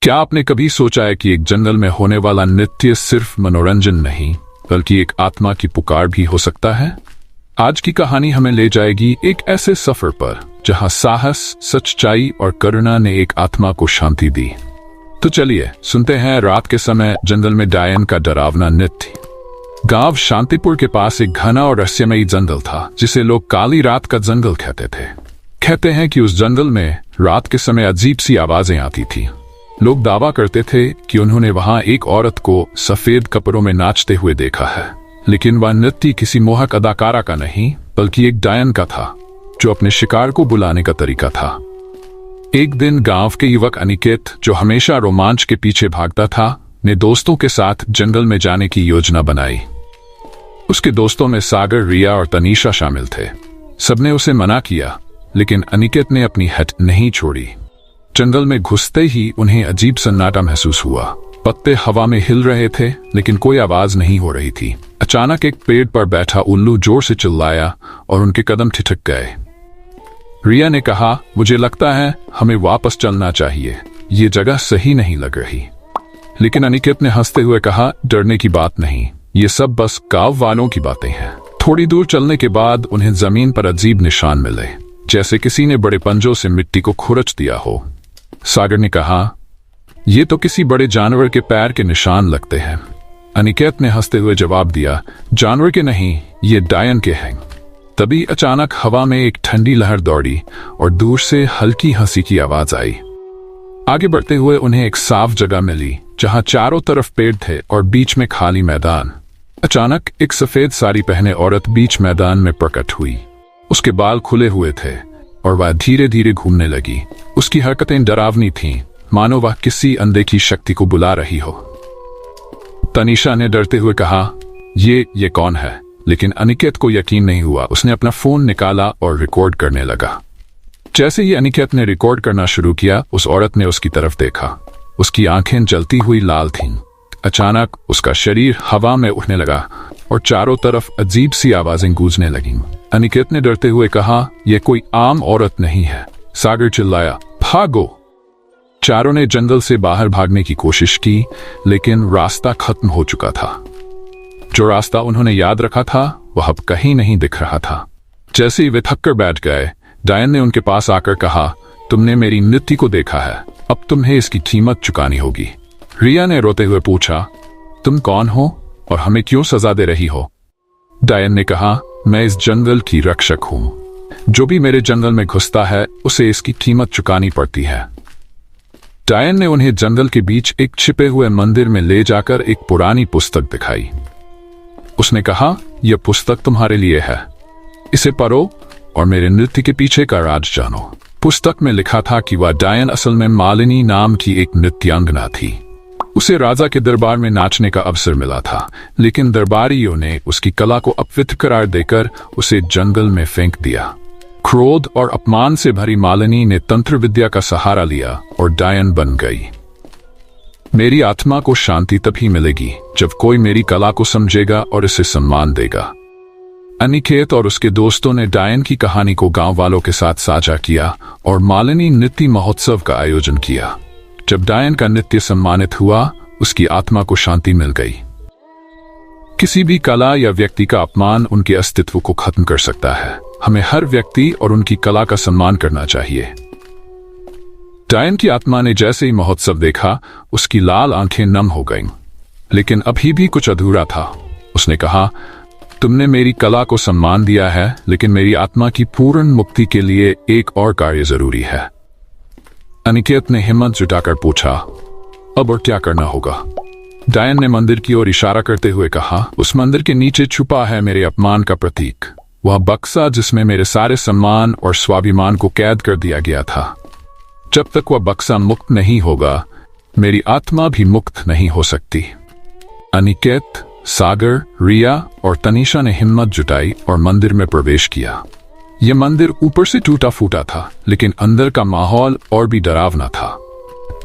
क्या आपने कभी सोचा है कि एक जंगल में होने वाला नृत्य सिर्फ मनोरंजन नहीं बल्कि एक आत्मा की पुकार भी हो सकता है? आज की कहानी हमें ले जाएगी एक ऐसे सफर पर जहां साहस, सच्चाई और करुणा ने एक आत्मा को शांति दी। तो चलिए सुनते हैं रात के समय जंगल में डायन का डरावना नृत्य। गांव शांतिपुर के पास एक घना और रहस्यमयी जंगल था जिसे लोग काली रात का जंगल कहते थे। कहते हैं कि उस जंगल में रात के समय अजीब सी आवाजें आती थी। लोग दावा करते थे कि उन्होंने वहां एक औरत को सफेद कपड़ों में नाचते हुए देखा है, लेकिन वह नृत्य किसी मोहक अदाकारा का नहीं बल्कि एक डायन का था जो अपने शिकार को बुलाने का तरीका था। एक दिन गांव के युवक अनिकेत, जो हमेशा रोमांच के पीछे भागता था, ने दोस्तों के साथ जंगल में जाने की योजना बनाई। उसके दोस्तों में सागर, रिया और तनीषा शामिल थे। सबने उसे मना किया, लेकिन अनिकेत ने अपनी हट नहीं छोड़ी। जंगल में घुसते ही उन्हें अजीब सन्नाटा महसूस हुआ। पत्ते हवा में हिल रहे थे लेकिन कोई आवाज नहीं हो रही थी। अचानक एक पेड़ पर बैठा उल्लू जोर से चिल्लाया और उनके कदम ठिठक गए। रिया ने कहा, मुझे लगता है हमें वापस चलना चाहिए, ये जगह सही नहीं लग रही। लेकिन अनिकेत ने हंसते हुए कहा, डरने की बात नहीं, ये सब बस गांव वालों की बातें हैं। थोड़ी दूर चलने के बाद उन्हें जमीन पर अजीब निशान मिले, जैसे किसी ने बड़े पंजों से मिट्टी को खुरच दिया हो। सागर ने कहा, ये तो किसी बड़े जानवर के पैर के निशान लगते हैं। अनिकेत ने हंसते हुए जवाब दिया, जानवर के नहीं, ये डायन के हैं। तभी अचानक हवा में एक ठंडी लहर दौड़ी और दूर से हल्की हंसी की आवाज आई। आगे बढ़ते हुए उन्हें एक साफ जगह मिली जहां चारों तरफ पेड़ थे और बीच में खाली मैदान। अचानक एक सफेद साड़ी पहने औरत बीच मैदान में प्रकट हुई। उसके बाल खुले हुए थे और वह धीरे धीरे घूमने लगी। उसकी हरकतें डरावनी थीं, मानो वह किसी अनदेखी शक्ति को बुला रही हो। तनीषा ने डरते हुए कहा, ये कौन है? लेकिन अनिकेत को यकीन नहीं हुआ। उसने अपना फोन निकाला और रिकॉर्ड करने लगा। जैसे ही अनिकेत ने रिकॉर्ड करना शुरू किया, उस औरत ने उसकी तरफ देखा। उसकी आंखें जलती हुई लाल थीं। अचानक उसका शरीर हवा में उठने लगा और चारों तरफ अजीब सी आवाजें गूंजने लगीं। अनिकेत ने डरते हुए कहा, यह कोई आम औरत नहीं है। सागर चिल्लाया, भागो! चारों ने जंगल से बाहर भागने की कोशिश की, लेकिन रास्ता खत्म हो चुका था। जो रास्ता उन्होंने याद रखा था वह अब कहीं नहीं दिख रहा था। जैसे ही वे थककर बैठ गए, डायन ने उनके पास आकर कहा, तुमने मेरी नृत्य को देखा है, अब तुम्हें इसकी कीमत चुकानी होगी। रिया ने रोते हुए पूछा, तुम कौन हो और हमें क्यों सजा दे रही हो? डायन ने कहा, मैं इस जंगल की रक्षक हूं। जो भी मेरे जंगल में घुसता है उसे इसकी कीमत चुकानी पड़ती है। डायन ने उन्हें जंगल के बीच एक छिपे हुए मंदिर में ले जाकर एक पुरानी पुस्तक दिखाई। उसने कहा, यह पुस्तक तुम्हारे लिए है, इसे पढ़ो और मेरे नृत्य के पीछे का राज जानो। पुस्तक में लिखा था कि वह डायन असल में मालिनी नाम की एक नृत्यांगना थी। उसे राजा के दरबार में नाचने का अवसर मिला था, लेकिन दरबारियों ने उसकी कला को अपवित्र करार देकर उसे जंगल में फेंक दिया। क्रोध और अपमान से भरी मालिनी ने तंत्र विद्या का सहारा लिया और डायन बन गई। मेरी आत्मा को शांति तभी मिलेगी जब कोई मेरी कला को समझेगा और इसे सम्मान देगा। अनिकेत और उसके दोस्तों ने डायन की कहानी को गांव वालों के साथ साझा किया और मालिनी नृत्य महोत्सव का आयोजन किया। जब डायन का नृत्य सम्मानित हुआ, उसकी आत्मा को शांति मिल गई। किसी भी कला या व्यक्ति का अपमान उनके अस्तित्व को खत्म कर सकता है। हमें हर व्यक्ति और उनकी कला का सम्मान करना चाहिए। डायन की आत्मा ने जैसे ही महोत्सव देखा, उसकी लाल आंखें नम हो गईं। लेकिन अभी भी कुछ अधूरा था। उसने कहा, तुमने मेरी कला को सम्मान दिया है, लेकिन मेरी आत्मा की पूर्ण मुक्ति के लिए एक और कार्य जरूरी है। अनिकेत ने हिम्मत जुटाकर पूछा, अब और क्या करना होगा? डायन ने मंदिर की ओर इशारा करते हुए कहा, उस मंदिर के नीचे छुपा है मेरे अपमान का प्रतीक, वह बक्सा जिसमें मेरे सारे सम्मान और स्वाभिमान को कैद कर दिया गया था। जब तक वह बक्सा मुक्त नहीं होगा, मेरी आत्मा भी मुक्त नहीं हो सकती। अनिकेत, सागर, रिया और तनीषा ने हिम्मत जुटाई और मंदिर में प्रवेश किया। यह मंदिर ऊपर से टूटा फूटा था, लेकिन अंदर का माहौल और भी डरावना था।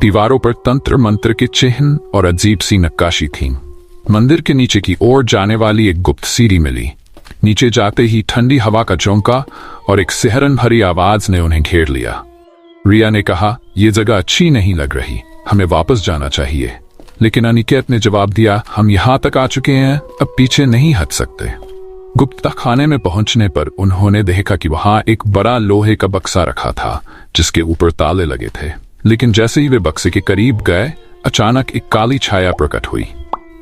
दीवारों पर तंत्र मंत्र के चिन्ह और अजीब सी नक्काशी थी। मंदिर के नीचे की ओर जाने वाली एक गुप्त सीढ़ी मिली। नीचे जाते ही ठंडी हवा का झोंका और एक सिहरन भरी आवाज ने उन्हें घेर लिया। रिया ने कहा, यह जगह अच्छी नहीं लग रही, हमें वापस जाना चाहिए। लेकिन अनिकेत ने जवाब दिया, हम यहाँ तक आ चुके हैं, अब पीछे नहीं हट सकते। गुप्ता खाने में पहुंचने पर उन्होंने देखा कि वहां एक बड़ा लोहे का बक्सा रखा था जिसके ऊपर ताले लगे थे। लेकिन जैसे ही वे बक्से के करीब गए, अचानक एक काली छाया प्रकट हुई।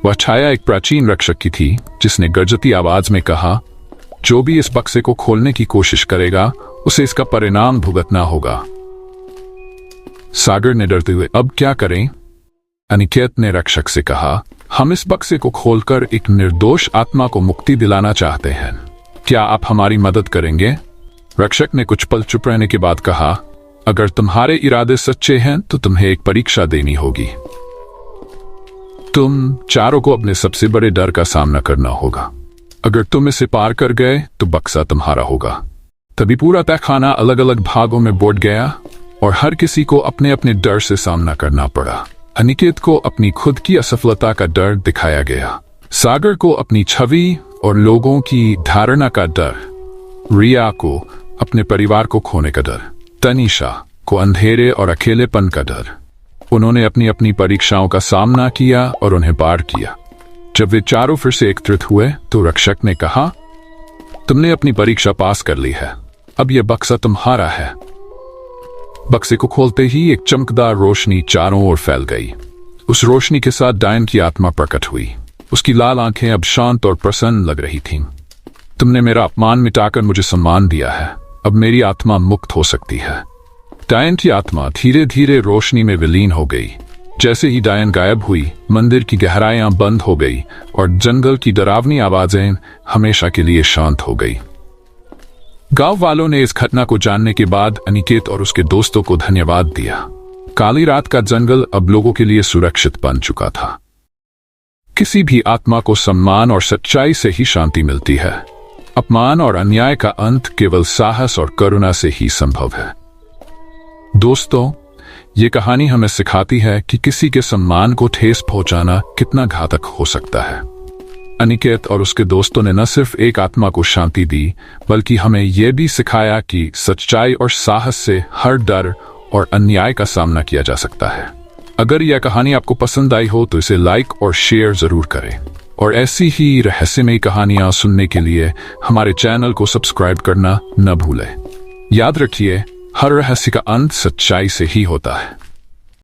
वह छाया एक प्राचीन रक्षक की थी जिसने गरजती आवाज में कहा, जो भी इस बक्से को खोलने की कोशिश करेगा उसे इसका परिणाम भुगतना होगा। सागर ने डरते हुए, अब क्या करें? अनिकेत ने रक्षक से कहा, हम इस बक्से को खोलकर एक निर्दोष आत्मा को मुक्ति दिलाना चाहते हैं, क्या आप हमारी मदद करेंगे? रक्षक ने कुछ पल चुप रहने के बाद कहा, अगर तुम्हारे इरादे सच्चे हैं तो तुम्हें एक परीक्षा देनी होगी। तुम चारों को अपने सबसे बड़े डर का सामना करना होगा। अगर तुम इसे पार कर गए तो बक्सा तुम्हारा होगा। तभी पूरा तहखाना अलग अलग भागों में बंट गया और हर किसी को अपने अपने डर से सामना करना पड़ा। अनिकेत को अपनी खुद की असफलता का डर दिखाया गया, सागर को अपनी छवि और लोगों की धारणा का डर, रिया को अपने परिवार को खोने का डर, तनीषा को अंधेरे और अकेलेपन का डर। उन्होंने अपनी अपनी परीक्षाओं का सामना किया और उन्हें पार किया। जब वे चारों फिर से एकत्रित हुए तो रक्षक ने कहा, तुमने अपनी परीक्षा पास कर ली है, अब यह बक्सा तुम्हारा है। बक्से को खोलते ही एक चमकदार रोशनी चारों ओर फैल गई। उस रोशनी के साथ डायन की आत्मा प्रकट हुई। उसकी लाल आंखें अब शांत और प्रसन्न लग रही थीं। तुमने मेरा अपमान मिटाकर मुझे सम्मान दिया है, अब मेरी आत्मा मुक्त हो सकती है। डायन की आत्मा धीरे धीरे रोशनी में विलीन हो गई। जैसे ही डायन गायब हुई, मंदिर की गहराइयां बंद हो गई और जंगल की डरावनी आवाजें हमेशा के लिए शांत हो गई। गांव वालों ने इस घटना को जानने के बाद अनिकेत और उसके दोस्तों को धन्यवाद दिया। काली रात का जंगल अब लोगों के लिए सुरक्षित बन चुका था। किसी भी आत्मा को सम्मान और सच्चाई से ही शांति मिलती है। अपमान और अन्याय का अंत केवल साहस और करुणा से ही संभव है। दोस्तों, ये कहानी हमें सिखाती है कि किसी के सम्मान को ठेस पहुंचाना कितना घातक हो सकता है। अनिकेत और उसके दोस्तों ने न सिर्फ एक आत्मा को शांति दी, बल्कि हमें यह भी सिखाया कि सच्चाई और साहस से हर डर और अन्याय का सामना किया जा सकता है। अगर यह कहानी आपको पसंद आई हो तो इसे लाइक और शेयर जरूर करें और ऐसी ही रहस्यमयी कहानियां सुनने के लिए हमारे चैनल को सब्सक्राइब करना न भूलें। याद रखिए, हर रहस्य का अंत सच्चाई से ही होता है।